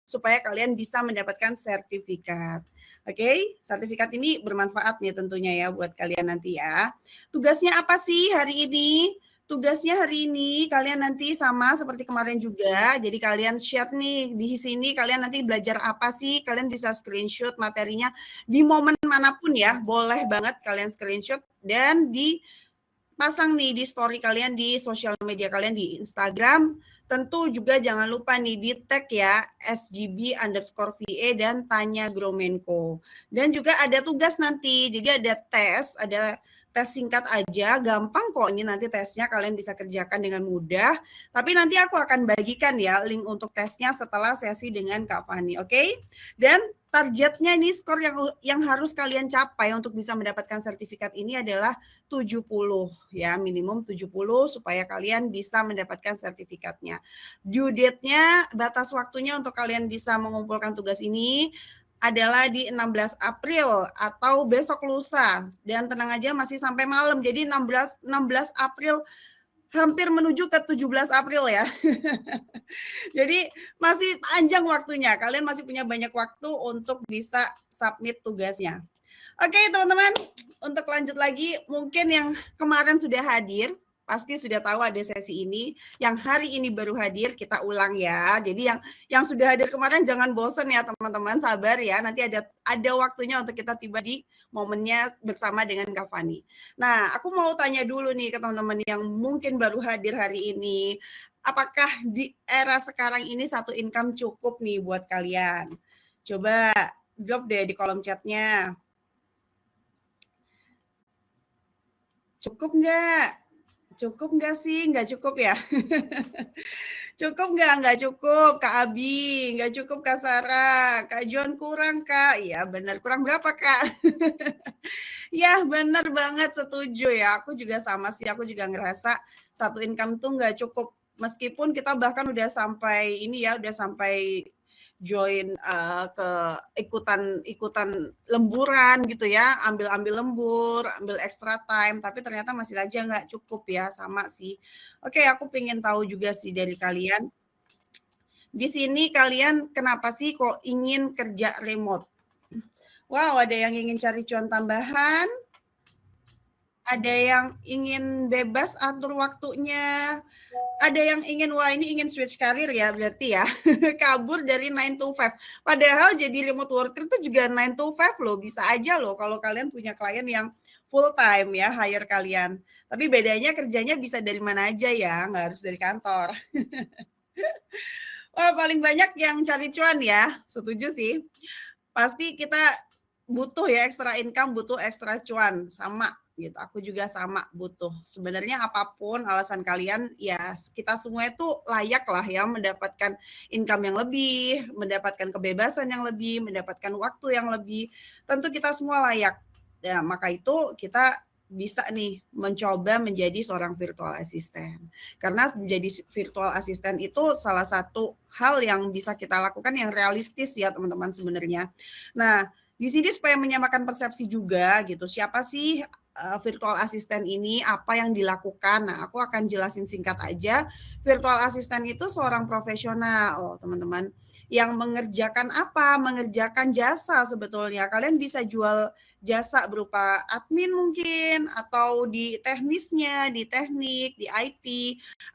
supaya kalian bisa mendapatkan sertifikat. Oke, sertifikat ini bermanfaat nih tentunya ya buat kalian nanti ya. Tugasnya apa sih hari ini? Tugasnya hari ini kalian nanti sama seperti kemarin juga. Jadi kalian share nih di sini kalian nanti belajar apa sih? Kalian bisa screenshot materinya di momen manapun ya. Boleh banget kalian screenshot dan dipasang nih di story kalian di sosial media kalian di Instagram. Tentu juga jangan lupa nih di tag ya SGB_VA dan Tanya Gromenko. Dan juga ada tugas nanti. Jadi ada tes singkat aja, gampang kok ini nanti tesnya kalian bisa kerjakan dengan mudah. Tapi nanti aku akan bagikan ya link untuk tesnya setelah sesi dengan Kak Fani, oke? Dan targetnya nih skor yang harus kalian capai untuk bisa mendapatkan sertifikat ini adalah 70 ya, minimum 70 supaya kalian bisa mendapatkan sertifikatnya. Due date-nya, batas waktunya untuk kalian bisa mengumpulkan tugas ini adalah di 16 April atau besok lusa. Dan tenang aja masih sampai malam. Jadi 16 April hampir menuju ke 17 April ya. Jadi masih panjang waktunya. Kalian masih punya banyak waktu untuk bisa submit tugasnya. Oke, teman-teman, untuk lanjut lagi, mungkin yang kemarin sudah hadir, pasti sudah tahu ada sesi ini. Yang hari ini baru hadir, kita ulang ya. Jadi yang sudah hadir kemarin jangan bosan ya teman-teman, sabar ya. Nanti ada waktunya untuk kita tiba di momennya bersama dengan Kak Fani. Nah, aku mau tanya dulu nih ke teman-teman yang mungkin baru hadir hari ini. Apakah di era sekarang ini satu income cukup nih buat kalian? Coba drop deh di kolom chatnya. Cukup nggak? Cukup nggak sih? Nggak cukup ya? Cukup nggak? Nggak cukup, Kak Abi. Nggak cukup, Kak Sarah. Kak John kurang, Kak. Iya benar. Kurang berapa, Kak? Ya benar banget, setuju ya. Aku juga sama sih. Aku juga ngerasa satu income tuh nggak cukup. Meskipun kita bahkan udah sampai ini ya, udah sampai join ke ikutan lemburan gitu ya, ambil lembur, ambil extra time, tapi ternyata masih aja nggak cukup ya, sama sih. Oke, aku pengen tahu juga sih dari kalian, di sini kalian kenapa sih kok ingin kerja remote? Wow, ada yang ingin cari cuan tambahan, ada yang ingin bebas atur waktunya, ada yang ingin, wah ini ingin switch karir ya berarti ya, kabur dari 9 to 5. Padahal jadi remote worker itu juga 9 to 5 loh, bisa aja loh kalau kalian punya klien yang full time ya, hire kalian. Tapi bedanya kerjanya bisa dari mana aja ya, nggak harus dari kantor. Wah, paling banyak yang cari cuan ya, setuju sih. Pasti kita butuh ya extra income, butuh extra cuan, sama gitu. Aku juga sama butuh. Sebenarnya apapun alasan kalian, ya kita semua itu layak lah ya mendapatkan income yang lebih, mendapatkan kebebasan yang lebih, mendapatkan waktu yang lebih. Tentu kita semua layak. Ya, maka itu kita bisa nih mencoba menjadi seorang virtual assistant. Karena menjadi virtual assistant itu salah satu hal yang bisa kita lakukan yang realistis ya teman-teman sebenarnya. Nah, di sini supaya menyamakan persepsi juga gitu, siapa sih virtual assistant ini, apa yang dilakukan? Nah, aku akan jelasin singkat aja. Virtual assistant itu seorang profesional, teman-teman, yang mengerjakan apa? Mengerjakan jasa sebetulnya. Kalian bisa jual jasa berupa admin mungkin, atau di teknisnya, di teknik, di IT,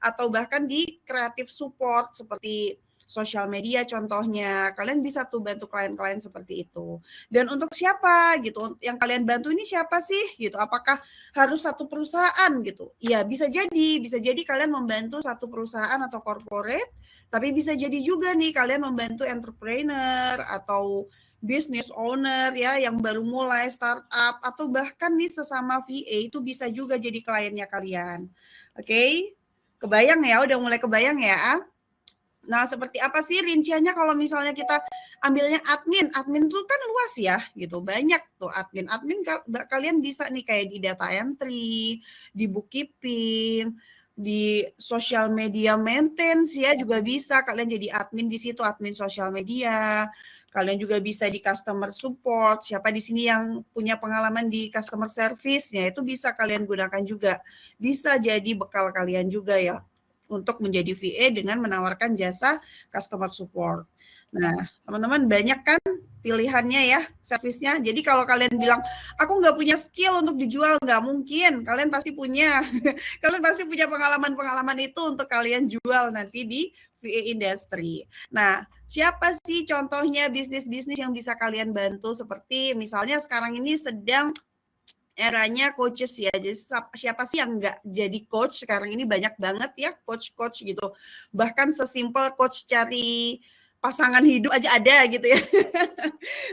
atau bahkan di creative support seperti sosial media contohnya. Kalian bisa tuh bantu klien-klien seperti itu. Dan untuk siapa gitu, yang kalian bantu ini siapa sih gitu, apakah harus satu perusahaan gitu? Ya bisa jadi kalian membantu satu perusahaan atau corporate, tapi bisa jadi juga nih kalian membantu entrepreneur atau business owner ya yang baru mulai startup, atau bahkan nih sesama VA itu bisa juga jadi kliennya kalian. Oke? Kebayang ya, udah mulai kebayang ya? Nah, seperti apa sih rinciannya kalau misalnya kita ambilnya admin? Admin tuh kan luas ya, gitu. Banyak tuh admin. Admin kalian bisa nih kayak di data entry, di bookkeeping, di social media maintenance ya juga bisa kalian jadi admin di situ, admin sosial media. Kalian juga bisa di customer support. Siapa di sini yang punya pengalaman di customer service, ya itu bisa kalian gunakan juga. Bisa jadi bekal kalian juga ya untuk menjadi VA dengan menawarkan jasa customer support. Nah, teman-teman banyak kan pilihannya ya, servisnya. Jadi kalau kalian bilang, aku nggak punya skill untuk dijual, nggak mungkin. Kalian pasti punya. Kalian pasti punya pengalaman-pengalaman itu untuk kalian jual nanti di VA industry. Nah, siapa sih contohnya bisnis-bisnis yang bisa kalian bantu? Seperti misalnya sekarang ini sedang eranya coaches ya. Jadi siapa sih yang nggak jadi coach? Sekarang ini banyak banget ya coach-coach gitu. Bahkan sesimpel coach cari pasangan hidup aja ada gitu ya.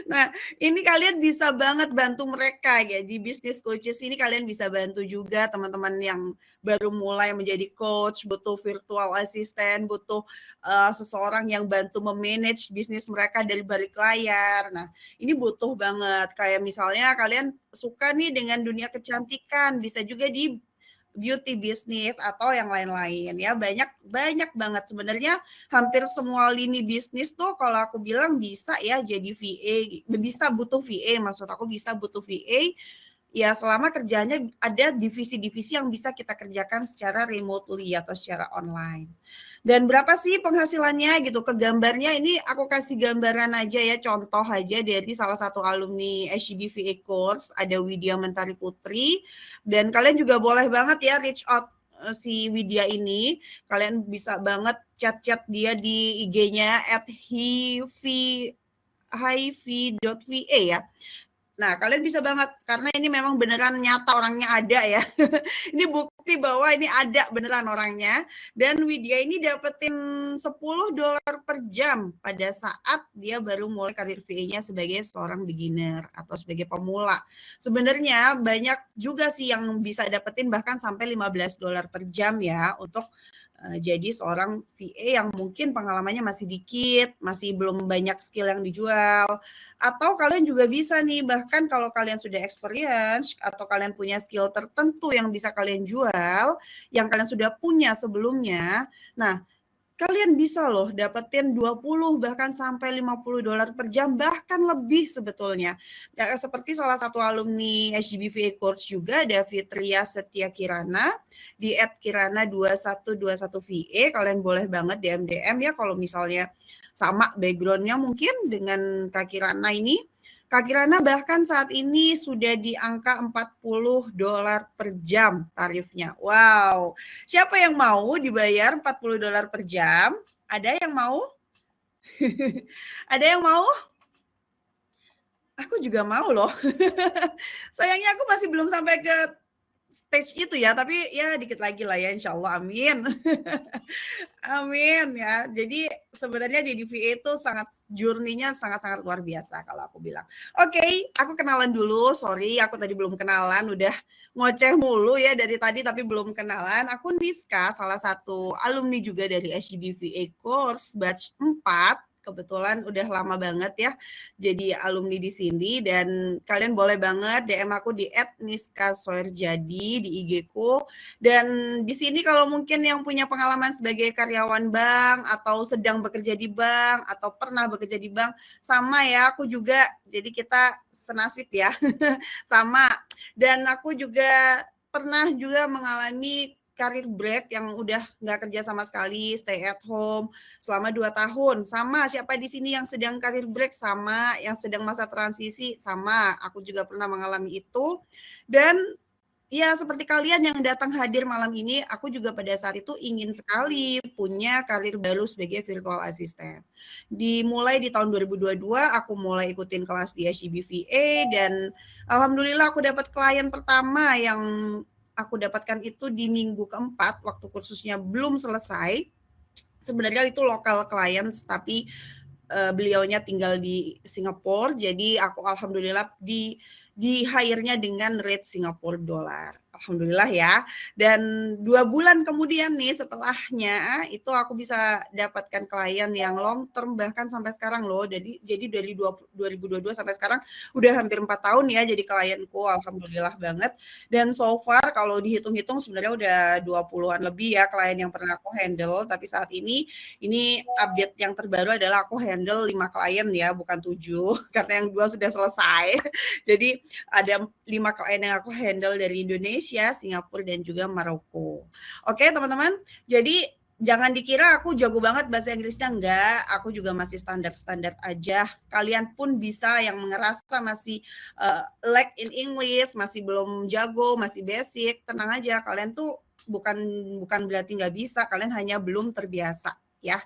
Nah, ini kalian bisa banget bantu mereka ya di bisnis coaches ini, kalian bisa bantu juga teman-teman yang baru mulai menjadi coach, butuh virtual assistant, butuh seseorang yang bantu memanage bisnis mereka dari balik layar. Nah, ini butuh banget. Kayak misalnya kalian suka nih dengan dunia kecantikan, bisa juga di beauty bisnis atau yang lain-lain ya. Banyak banget sebenarnya, hampir semua lini bisnis tuh kalau aku bilang bisa ya jadi VA, bisa butuh VA, maksud aku bisa butuh VA ya selama kerjanya ada divisi-divisi yang bisa kita kerjakan secara remotely atau secara online. Dan berapa sih penghasilannya gitu, ke gambarnya ini aku kasih gambaran aja ya, contoh aja dari salah satu alumni SGB VA course, ada Widya Mentari Putri, dan kalian juga boleh banget ya reach out si Widya ini, kalian bisa banget chat-chat dia di IG-nya @hiv.va ya. Nah, kalian bisa banget, karena ini memang beneran nyata orangnya ada ya. Ini bukti bahwa ini ada beneran orangnya. Dan Widya ini dapetin $10 per jam pada saat dia baru mulai karir VA-nya sebagai seorang beginner atau sebagai pemula. Sebenarnya banyak juga sih yang bisa dapetin bahkan sampai $15 per jam ya untuk jadi seorang VA yang mungkin pengalamannya masih dikit, masih belum banyak skill yang dijual. Atau kalian juga bisa nih, bahkan kalau kalian sudah experience atau kalian punya skill tertentu yang bisa kalian jual, yang kalian sudah punya sebelumnya, nah kalian bisa loh dapetin 20 bahkan sampai $50 per jam, bahkan lebih sebetulnya. Ya, seperti salah satu alumni SGB VA course juga, ada Fitria Setia Kirana, di @kirana2121VA, kalian boleh banget DM ya kalau misalnya sama background-nya mungkin dengan Kak Kirana ini. Kak Kirana bahkan saat ini sudah di angka $40 per jam tarifnya. Wow. Siapa yang mau dibayar $40 per jam? Ada yang mau? Ada yang mau? Aku juga mau loh. Sayangnya aku masih belum sampai ke stage itu ya, tapi ya dikit lagi lah ya, insya Allah, amin. Amin ya. Jadi sebenarnya jadi VA itu sangat journey-nya sangat-sangat luar biasa kalau aku bilang. Oke, aku kenalan dulu. Sorry, aku tadi belum kenalan. Udah ngoceh mulu ya dari tadi tapi belum kenalan. Aku Niska, salah satu alumni juga dari SGB VA course batch 4. Kebetulan udah lama banget ya jadi alumni di sini, dan kalian boleh banget DM aku di @niskasoerjadi di IG-ku. Dan di sini kalau mungkin yang punya pengalaman sebagai karyawan bank atau sedang bekerja di bank atau pernah bekerja di bank, sama ya, aku juga. Jadi kita senasib ya. Sama. Dan aku juga pernah juga mengalami karir break yang udah nggak kerja sama sekali, stay at home selama 2 tahun. Sama, siapa di sini yang sedang karir break? Sama, yang sedang masa transisi? Sama, aku juga pernah mengalami itu. Dan ya, seperti kalian yang datang hadir malam ini, aku juga pada saat itu ingin sekali punya karir baru sebagai virtual assistant. Dimulai di tahun 2022, aku mulai ikutin kelas di SGB VA, dan alhamdulillah aku dapat klien pertama yang aku dapatkan itu di minggu keempat, waktu kursusnya belum selesai. Sebenarnya itu lokal clients, tapi beliaunya tinggal di Singapura, jadi aku alhamdulillah di hire-nya dengan rate Singapura dollar. Alhamdulillah ya. Dan 2 bulan kemudian nih setelahnya itu aku bisa dapatkan klien yang long term bahkan sampai sekarang loh. Jadi dari 2022 sampai sekarang udah hampir 4 tahun ya jadi klienku, alhamdulillah banget. Dan so far kalau dihitung-hitung sebenarnya udah 20-an lebih ya klien yang pernah aku handle, tapi saat ini update yang terbaru adalah aku handle 5 klien ya, bukan 7 karena yang 2 sudah selesai. Jadi ada 5 klien yang aku handle dari Indonesia, Singapura, dan juga Maroko. Oke teman-teman, jadi jangan dikira aku jago banget bahasa Inggrisnya, enggak, aku juga masih standar-standar aja. Kalian pun bisa yang ngerasa masih lack in English, masih belum jago, masih basic, tenang aja, kalian tuh bukan bukan berarti nggak bisa, kalian hanya belum terbiasa ya.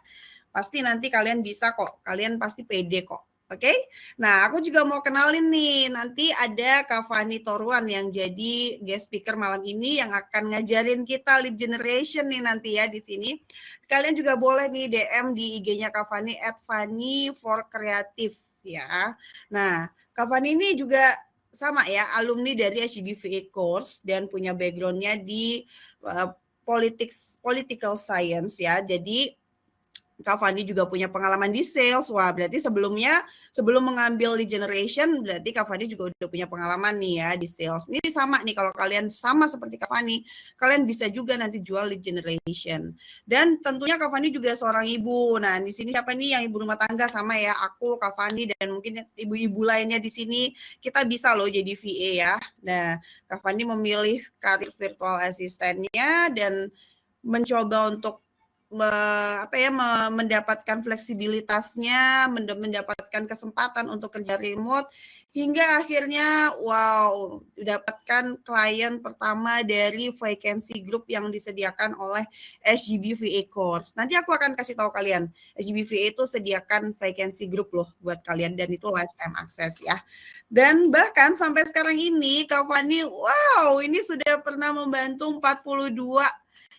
Pasti nanti kalian bisa kok, kalian pasti pede kok. Oke, nah aku juga mau kenalin nih, nanti ada Kak Fani Toruan yang jadi guest speaker malam ini yang akan ngajarin kita lead generation nih nanti ya di sini. Kalian juga boleh nih DM di IG-nya Kak Fani @fani4creative ya. Nah, Kak Fani ini juga sama ya, alumni dari SGBVA course dan punya background-nya di political science ya. Jadi Kak Fani juga punya pengalaman di sales. Wah, berarti sebelum mengambil lead generation, berarti Kak Fani juga udah punya pengalaman nih ya di sales. Ini sama nih, kalau kalian sama seperti Kak Fani, kalian bisa juga nanti jual lead generation. Dan tentunya Kak Fani juga seorang ibu. Nah, di sini siapa nih yang ibu rumah tangga? Sama ya, aku, Kak Fani, dan mungkin ibu-ibu lainnya di sini, kita bisa loh jadi VA ya. Nah, Kak Fani memilih karir virtual asistennya dan mencoba untuk mendapatkan fleksibilitasnya, mendapatkan kesempatan untuk kerja remote, hingga akhirnya wow, dapatkan klien pertama dari vacancy group yang disediakan oleh SGBVA Course. Nanti aku akan kasih tahu kalian, SGBVA itu sediakan vacancy group loh buat kalian, dan itu lifetime access ya. Dan bahkan sampai sekarang ini, Kak Fani, wow, ini sudah pernah membantu 42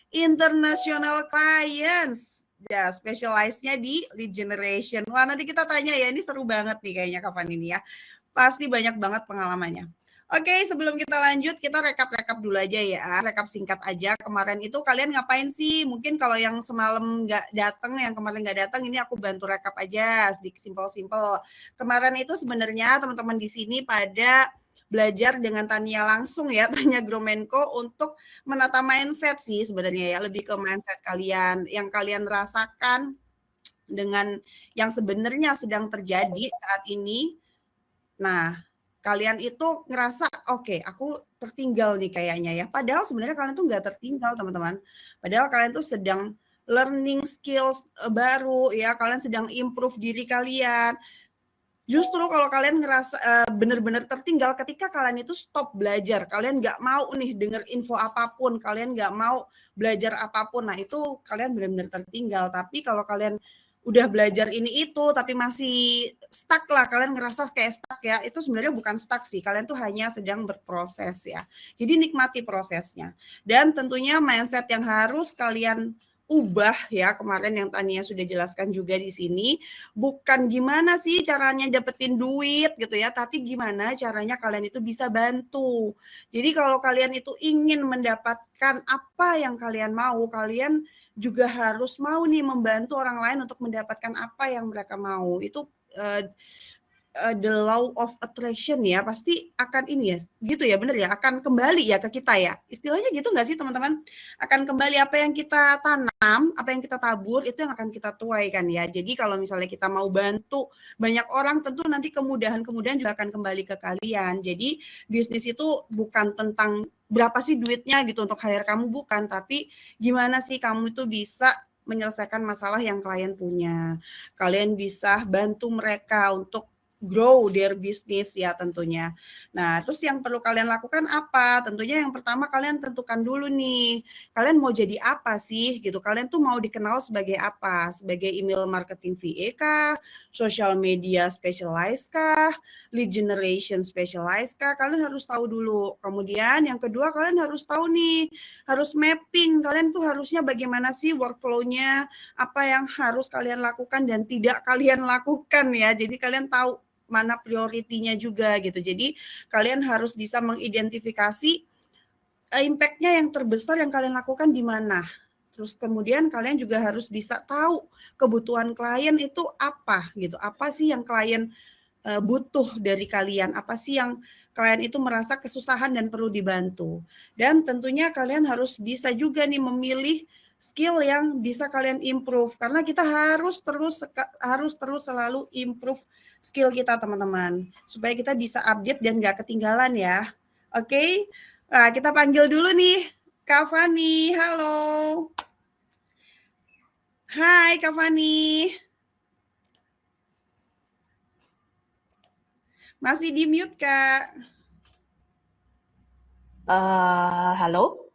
international clients. Ya, specialize-nya di lead generation. Wah, nanti kita tanya ya, ini seru banget nih kayaknya kapan ini ya. Pasti banyak banget pengalamannya. Oke, sebelum kita lanjut, kita rekap-rekap dulu aja ya. Rekap singkat aja. Kemarin itu kalian ngapain sih? Mungkin kalau yang semalam nggak datang, yang kemarin nggak datang, ini aku bantu rekap aja, sedikit simpel-simpel. Kemarin itu sebenarnya teman-teman di sini pada belajar dengan Tania langsung ya, Tania Gromenko, untuk menata mindset sih sebenarnya ya, lebih ke mindset kalian, yang kalian rasakan dengan yang sebenarnya sedang terjadi saat ini. Nah, kalian itu ngerasa, oke, aku tertinggal nih kayaknya ya. Padahal sebenarnya kalian tuh nggak tertinggal, teman-teman. Padahal kalian tuh sedang learning skills baru ya, kalian sedang improve diri kalian. Justru kalau kalian ngerasa benar-benar tertinggal ketika kalian itu stop belajar, kalian nggak mau nih denger info apapun, kalian nggak mau belajar apapun, nah itu kalian benar-benar tertinggal. Tapi kalau kalian udah belajar ini itu, tapi masih stuck lah, kalian ngerasa kayak stuck ya, itu sebenarnya bukan stuck sih, kalian tuh hanya sedang berproses ya. Jadi nikmati prosesnya. Dan tentunya mindset yang harus kalian ubah ya, kemarin yang Tania sudah jelaskan juga di sini, bukan gimana sih caranya dapetin duit gitu ya, tapi gimana caranya kalian itu bisa bantu. Jadi kalau kalian itu ingin mendapatkan apa yang kalian mau, kalian juga harus mau nih membantu orang lain untuk mendapatkan apa yang mereka mau. Itu the law of attraction ya, pasti akan ini ya, gitu ya, bener ya, akan kembali ya ke kita ya. Istilahnya gitu nggak sih teman-teman? Akan kembali apa yang kita tanam, apa yang kita tabur, itu yang akan kita tuai kan ya. Jadi kalau misalnya kita mau bantu banyak orang, tentu nanti kemudahan-kemudahan juga akan kembali ke kalian. Jadi bisnis itu bukan tentang berapa sih duitnya gitu untuk hire kamu, bukan. Tapi gimana sih kamu itu bisa menyelesaikan masalah yang klien punya. Kalian bisa bantu mereka untuk grow their business ya tentunya. Nah, terus yang perlu kalian lakukan apa? Tentunya yang pertama kalian tentukan dulu nih, kalian mau jadi apa sih gitu. Kalian tuh mau dikenal sebagai apa? Sebagai email marketing VA kah? Social media specialist kah? Lead generation specialist kah? Kalian harus tahu dulu. Kemudian yang kedua kalian harus tahu nih, harus mapping. Kalian tuh harusnya bagaimana sih workflow-nya, apa yang harus kalian lakukan dan tidak kalian lakukan ya. Jadi kalian tahu mana prioritinya juga gitu. Jadi kalian harus bisa mengidentifikasi impact-nya yang terbesar yang kalian lakukan di mana. Terus kemudian kalian juga harus bisa tahu kebutuhan klien itu apa gitu. Apa sih yang klien butuh dari kalian? Apa sih yang klien itu merasa kesusahan dan perlu dibantu? Dan tentunya kalian harus bisa juga nih memilih skill yang bisa kalian improve, karena kita harus terus selalu improve skill kita teman-teman, supaya kita bisa update dan nggak ketinggalan ya. Oke, nah kita panggil dulu nih Kak Fani, halo. Hai Kak Fani. Masih di mute Kak. Halo?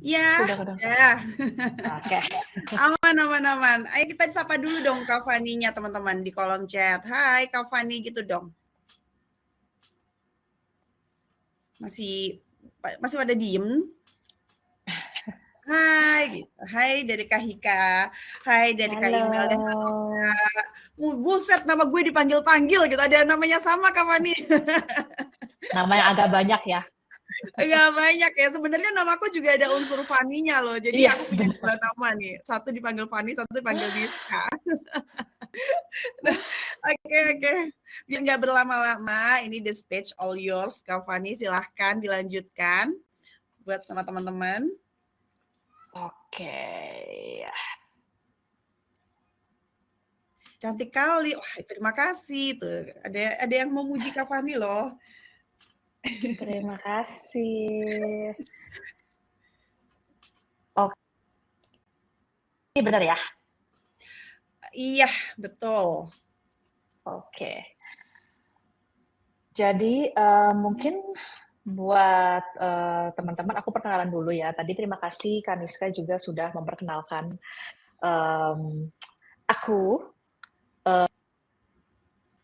Ya, Udah kedengeran? ya. Oke. Aman, aman, aman. Ayo kita sapa dulu dong Kak Faninya teman-teman di kolom chat. Hai Kak Fani gitu dong. Masih masih pada diem? Hai, gitu. Hai dari Kak Hika. Hai dari Kak Halo. Email dan halo Kak. Buset, nama gue dipanggil-panggil gitu. Ada yang namanya sama Kak Fani. Nama yang agak banyak ya? Enggak banyak ya. Sebenarnya namaku juga ada unsur Faninya loh. Jadi Iya, aku punya dua benar. nama nih. Satu dipanggil Fani, satu dipanggil Niska. Nah, oke, oke. Biar nggak berlama-lama, ini the stage all yours, Kak Fani. Silahkan dilanjutkan buat sama teman-teman. Oke. Cantik kali. Wah, terima kasih tuh. Ada yang mau muji Kak Fani loh. Terima kasih. Oke, ini benar ya? Iya, betul. Oke. Jadi mungkin buat teman-teman, aku perkenalan dulu ya. Tadi terima kasih Kaniska juga sudah memperkenalkan aku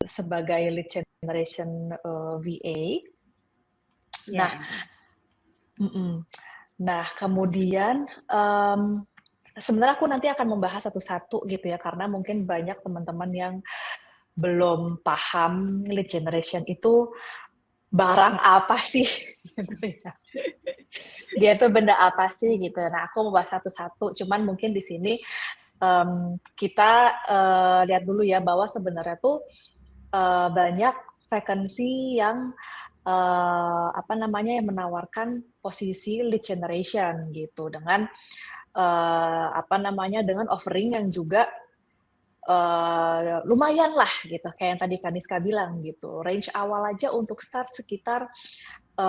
sebagai lead generation VA. Nah, Ya. nah kemudian sebenarnya aku nanti akan membahas satu-satu gitu ya, karena mungkin banyak teman-teman yang belum paham lead generation itu barang apa sih, gitu ya. Dia itu benda apa sih gitu. Nah, aku mau bahas satu-satu. Cuman mungkin di sini kita lihat dulu ya bahwa sebenarnya tuh banyak vacancy yang apa namanya yang menawarkan posisi lead generation gitu dengan apa namanya dengan offering yang juga lumayan lah gitu kayak yang tadi Kaniska bilang gitu, range awal aja untuk start sekitar 10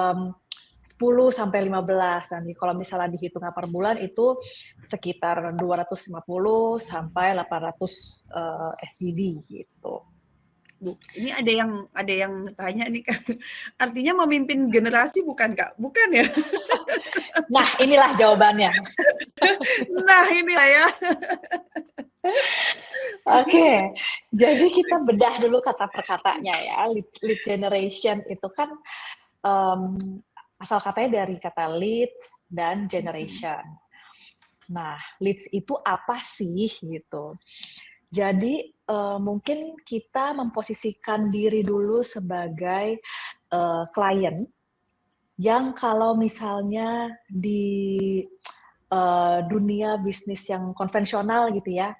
sampai 15. Nanti kalau misalnya dihitung per bulan itu sekitar 250 sampai 800 SGD gitu. Bu, ini ada yang tanya nih Kak. Artinya memimpin generasi bukan Kak? Bukan ya? Nah, inilah jawabannya. Nah, inilah ya. Oke, jadi kita bedah dulu kata per katanya ya. Lead generation itu kan um, asal katanya dari kata leads dan generation. Nah, leads itu apa sih gitu? Jadi mungkin kita memposisikan diri dulu sebagai klien yang kalau misalnya di dunia bisnis yang konvensional gitu ya,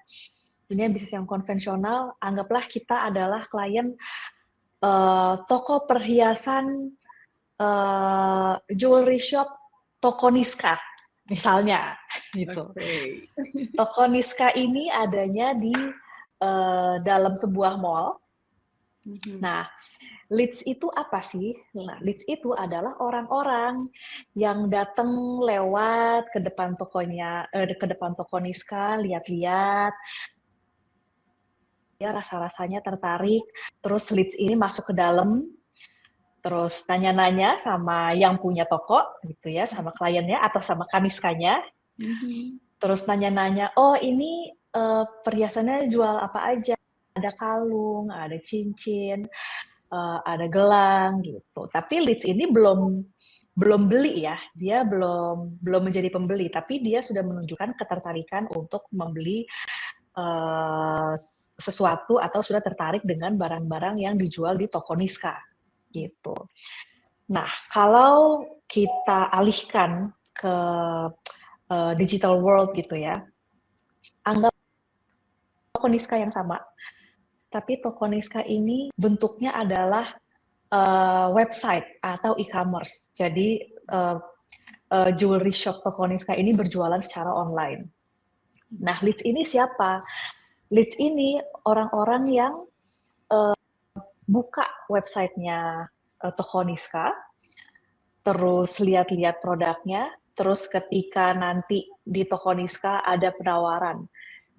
dunia bisnis yang konvensional, anggaplah kita adalah klien toko perhiasan jewelry shop toko Niska misalnya gitu. Oke. Toko Niska ini adanya di dalam sebuah mall. Nah, leads itu apa sih? Nah, leads itu adalah orang-orang yang datang lewat ke depan tokonya, ke depan toko Niska, lihat-lihat, ya rasa-rasanya tertarik, terus leads ini masuk ke dalam, terus nanya-nanya sama yang punya toko gitu ya, sama kliennya atau sama Kaniskanya, terus nanya-nanya, oh ini perhiasannya jual apa aja? Ada kalung, ada cincin, ada gelang gitu. Tapi leads ini belum beli ya, dia belum menjadi pembeli, tapi dia sudah menunjukkan ketertarikan untuk membeli sesuatu atau sudah tertarik dengan barang-barang yang dijual di toko Niska gitu. Nah, kalau kita alihkan ke digital world gitu ya, anggap toko Niska yang sama, tapi toko Niska ini bentuknya adalah website atau e-commerce. Jadi jewelry shop toko Niska ini berjualan secara online. Nah, leads ini siapa? Leads ini orang-orang yang buka websitenya toko Niska, terus lihat-lihat produknya, terus ketika nanti di toko Niska ada penawaran,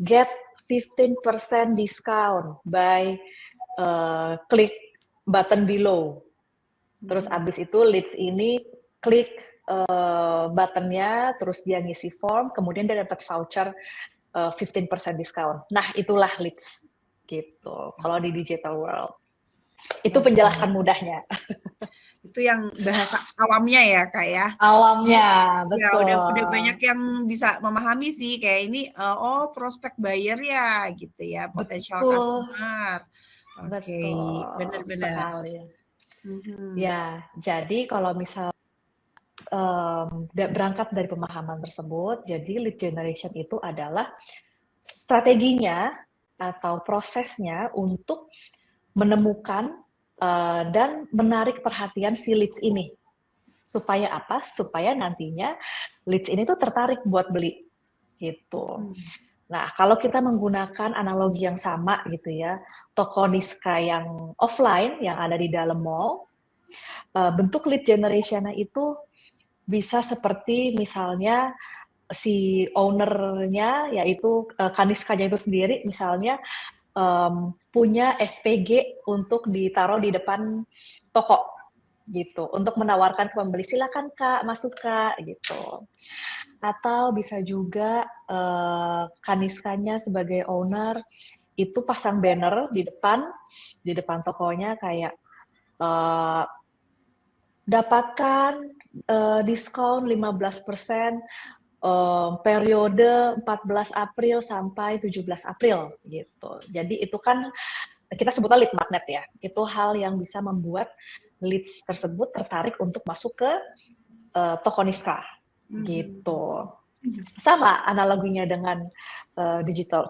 get 15% discount by klik button below. Terus abis itu leads ini klik buttonnya, terus dia ngisi form, kemudian dia dapat voucher 15% discount. Nah, itulah leads gitu. Kalau di digital world. Itu penjelasan mudahnya. Itu yang bahasa awamnya ya, Kak ya. Awamnya, Ya, betul. udah banyak yang bisa memahami sih kayak ini oh prospek buyer ya gitu ya, potential Betul. customer. Oke, Betul benar-benar. sekali. Ya, jadi kalau misal berangkat dari pemahaman tersebut, jadi lead generation itu adalah strateginya atau prosesnya untuk menemukan dan menarik perhatian si leads ini. Supaya apa? Supaya nantinya leads ini tuh tertarik buat beli gitu. Nah, kalau kita menggunakan analogi yang sama gitu ya, toko Niska yang offline yang ada di dalam mall, bentuk lead generation-nya itu bisa seperti misalnya si owner-nya yaitu Kaniskanya itu sendiri misalnya punya SPG untuk ditaruh di depan toko gitu untuk menawarkan ke pembeli silakan Kak masuk Kak gitu. Atau bisa juga Kaniskanya sebagai owner itu pasang banner di depan tokonya kayak dapatkan diskon 15% periode 14 April sampai 17 April gitu. Jadi itu kan kita sebutnya lead magnet ya. Itu hal yang bisa membuat leads tersebut tertarik untuk masuk ke toko Niska gitu. Sama analoginya dengan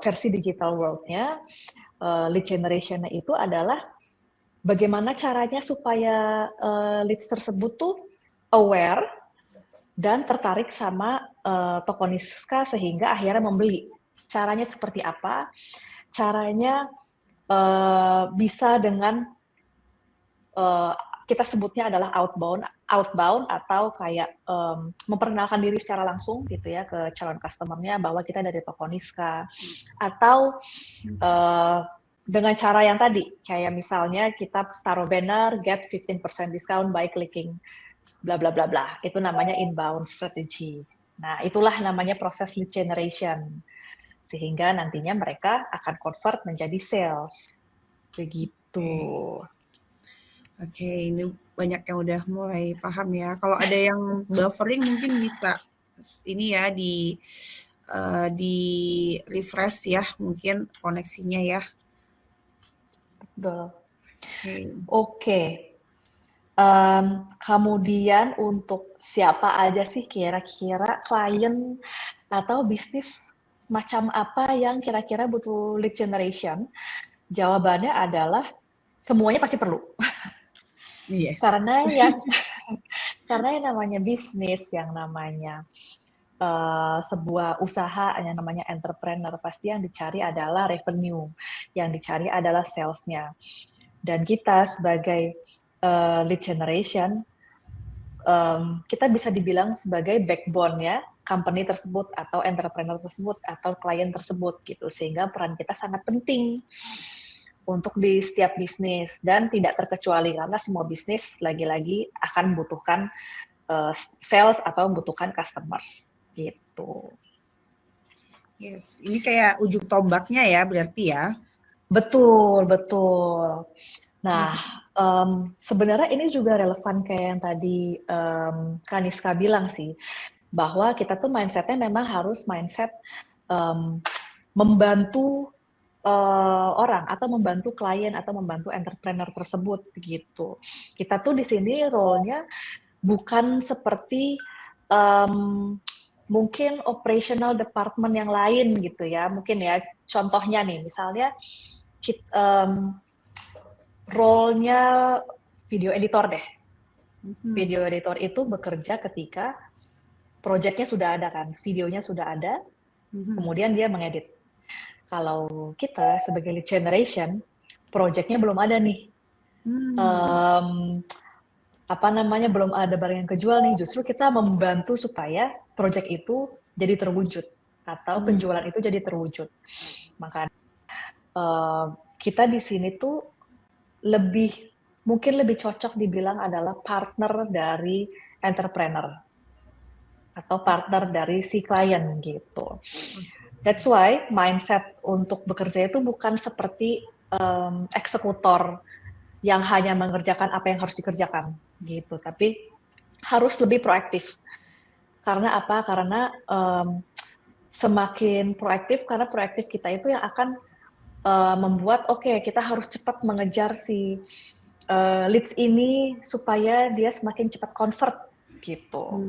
versi digital world-nya, lead generation-nya itu adalah bagaimana caranya supaya leads tersebut tuh aware dan tertarik sama toko Niska sehingga akhirnya membeli. Caranya seperti apa? Caranya bisa dengan kita sebutnya adalah outbound atau kayak memperkenalkan diri secara langsung gitu ya ke calon customer-nya bahwa kita dari toko Niska atau dengan cara yang tadi kayak misalnya kita taruh banner get 15% discount by clicking bla bla bla bla. Itu namanya inbound strategy. Nah, itulah namanya proses lead generation. Sehingga nantinya mereka akan convert menjadi sales. Begitu. Oke, ini banyak yang udah mulai paham ya. Kalau ada yang buffering mungkin bisa ini ya di refresh ya mungkin koneksinya ya. Betul. Oke. Oke. Kemudian untuk siapa aja sih kira-kira klien atau bisnis macam apa yang kira-kira butuh lead generation? Jawabannya adalah semuanya pasti perlu. Yes. Karena yang namanya bisnis, yang namanya sebuah usaha, yang namanya entrepreneur, pasti yang dicari adalah revenue, yang dicari adalah sales-nya. Dan kita sebagai lead generation, kita bisa dibilang sebagai backbone-nya company tersebut atau entrepreneur tersebut atau klien tersebut gitu, sehingga peran kita sangat penting untuk di setiap bisnis dan tidak terkecuali karena semua bisnis lagi-lagi akan membutuhkan sales atau membutuhkan customers gitu. Yes, ini kayak ujung tombaknya ya berarti ya. Betul, betul. Nah, sebenarnya ini juga relevan kayak yang tadi Kaniska bilang sih, bahwa kita tuh mindset-nya memang harus mindset membantu orang atau membantu klien atau membantu entrepreneur tersebut gitu. Kita tuh di sini role-nya bukan seperti mungkin operational department yang lain gitu ya. Mungkin ya contohnya nih misalnya role-nya video editor deh. Video editor itu bekerja ketika project-nya sudah ada kan, videonya sudah ada, kemudian dia mengedit. Kalau kita sebagai lead generation, project-nya belum ada nih. Belum ada barang yang kejual nih. Justru kita membantu supaya project itu jadi terwujud. atau penjualan itu jadi terwujud. Maka kita di sini tuh mungkin lebih cocok dibilang adalah partner dari entrepreneur atau partner dari si klien gitu. That's why mindset untuk bekerja itu bukan seperti eksekutor yang hanya mengerjakan apa yang harus dikerjakan gitu, tapi harus lebih proaktif. Karena apa? Karena semakin proaktif, karena proaktif kita itu yang akan membuat kita harus cepat mengejar si leads ini supaya dia semakin cepat convert gitu.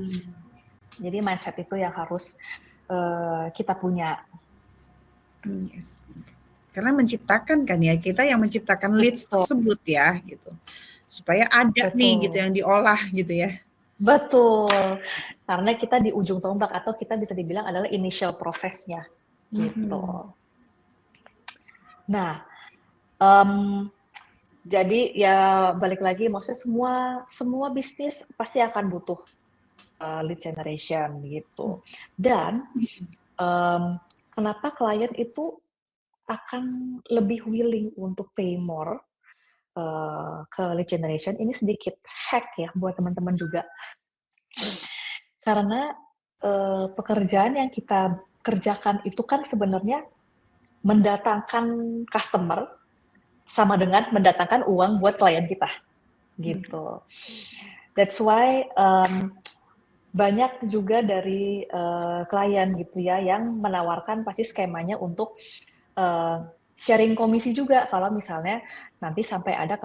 Jadi mindset itu yang harus kita punya. Yes. Karena menciptakan kan ya, kita yang menciptakan leads tersebut ya gitu. Supaya ada nih gitu yang diolah gitu ya. Betul. Karena kita di ujung tombak atau kita bisa dibilang adalah initial prosesnya gitu. Nah, jadi ya balik lagi, maksudnya semua bisnis pasti akan butuh lead generation gitu. Dan kenapa klien itu akan lebih willing untuk pay more ke lead generation? Ini sedikit hack ya buat teman-teman juga. Karena pekerjaan yang kita kerjakan itu kan sebenarnya mendatangkan customer sama dengan mendatangkan uang buat klien kita, gitu. That's why banyak juga dari klien gitu ya yang menawarkan pasti skemanya untuk sharing komisi juga kalau misalnya nanti sampai ada